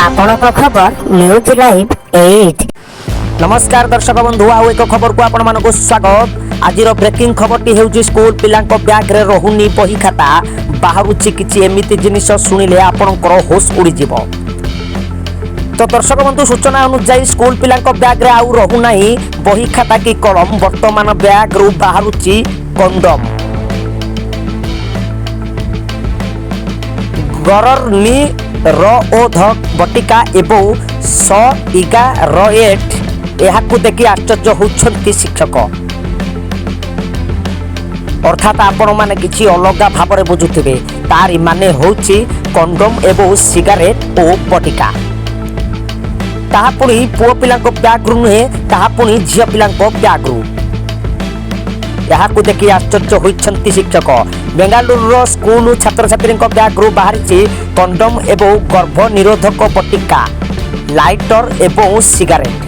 ଆପଣଙ୍କ ଖବର news live 8। नमस्कार दर्शक बंधु आउ एक खबर को आपण मानक स्वागत। आज ब्रेकिंग खबरटी हेउची स्कूल पिलांक बैग रे रहुनी बही खाता बाहरुची किछि एमिति जिनिस सुनिले आपणकर होश उड़ी जीवो। तो दर्शक बंधु सूचना अनुसार स्कूल पिलांक बैग रे आउ रहु नाही बही खाता की कलम, वर्तमान बैग रु बाहरुची कंडम। गरर नी र ओ ध बटिका एवं स इगा र एट यहाकू देखि आश्चर्य होउछन्ति शिक्षक। अर्थात आपण माने किछि अलगा भाबरे बुझुथिबे, तारि माने होउछि कंडोम एवं सिगारेट ओ बटिका। ताहा पुणी पुओ पिलांको ब्याग रु नुहे, ताहा पुणी झियो पिलांको ब्याग रु। यहाकू देखि आश्चर्य होइछन्ति शिक्षक। बेंगालुरु स्कूल छात्र छात्री ब्याग रु बाहरिछि कंडोम एवं गर्भ निरोधक बटिका, लाइटर एवं सिगारेट।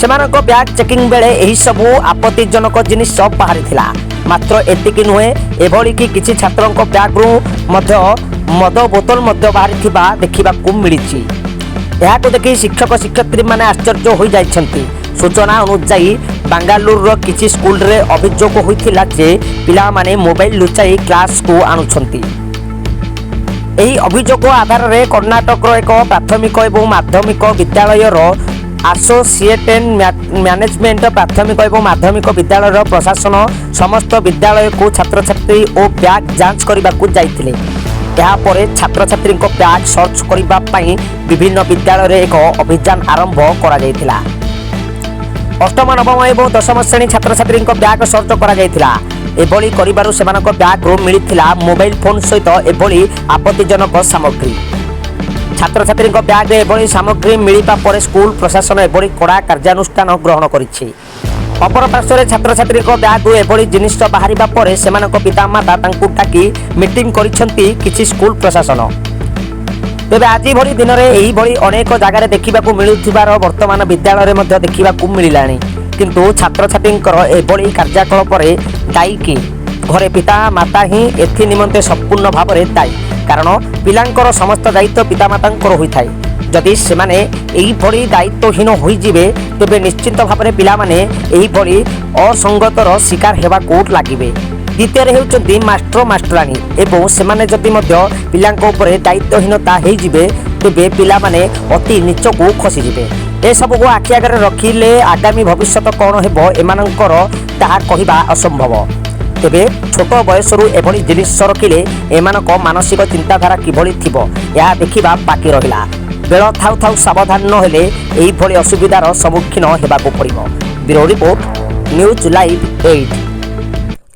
सेमानक ब्याग चेकिंग बेले एही सबु आपत्तिजनक जिनिस बाहरी थिला। मात्र एतिकी नुहे, एभली कि किछि छात्रक ब्याग रु मध्य मद बोतल मध्य बाहरी थिबा देखिबाकू मिलिछि। एहाकू देखि शिक्षक शिक्षयित्री माने आश्चर्य होई जाइछन्ति। सूचना अनुसार बेंगालुरु किछि स्कूल रे अभियोग होइथिला जे पिला माने मोबाइल लुचाई क्लास को आनुछन्ति। एही अभियोग आधार रे कर्नाटक रो एक प्राथमिक एवं माध्यमिक विद्यालय रो एसोसिएटेड मैनेजमेंट प्राथमिक एवं माध्यमिक विद्यालय प्रशासन समस्त विद्यालय को छात्र छात्री और बैग जांच करने जाइथिले। यहाँ पर छात्र छात्री बैग सर्च करने विभिन्न विद्यालय एक अभियान आरंभ करा जाइथिला। अष्टम नवम एवं दशम श्रेणी छात्र छात्री बैग सर्च करा जाइथिला। एभली करिबारु सेमानक बैग रो मिलिथिला मोबाइल फोन सहित एभली आपत्तिजनक सामग्री। छात्र छात्री बैग रे एभली सामग्री मिलिबा पर स्कूल प्रशासन एभली कड़ा कार्यानुष्ठान ग्रहण करिछि। अपर पार्श्व छात्र छात्री बैग रु एभली जिनिस बाहरिबा पर सेमानक पितामाता तांकु डाकी मीटिंग करिसेंती किछि स्कूल प्रशासन। तेबे आज भली दिन में यही भली अनेक जगार देखा मिलुथिबार वर्तमान विद्यालय में देखा मिलानी। किंतु छात्र छात्री एभली कार्यकलाप दायी कि घरे पिता माता ही एथि निमंते संपूर्ण भाव में दायी, कारण पिलांकर समस्त दायित्व पितामातांकर होइथाय। जदि सेमाने एही भली दायित्वहीन होइजिबे तेबे निश्चित भाव में पिला माने एही भली असंगतर शिकार हेबाकू लागिबे। द्वितीय हेउचंती मास्टर मास्टरानी एवं सेमाने जदि मध्य पिलांको उपरे दायित्वहीनता हेइजिबे तेबे पिला माने अति नीचकू खसीजिबे। ए सब को आखि आगे रखिले आगामी भविष्य कौन हेबो एमानंकर ताहा कहिबा असंभव। तेबे छोट बयसरू एभली जिनिस रखिले एमानक मानसिक चिंताधारा किभली थिबो या देखिबा बाकी रहिला। बेल थाउ थाउ सावधान न हेले एही भली असुविधार सम्मुखीन हेबाकू पड़िबो। Bureau report news live 8।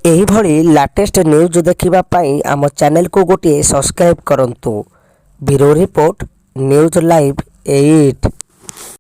एही भली लेटेस्ट न्यूज देखिबा पई आम चैनल को गोटे सब्सक्राइब करंतु। Bureau report news live 8।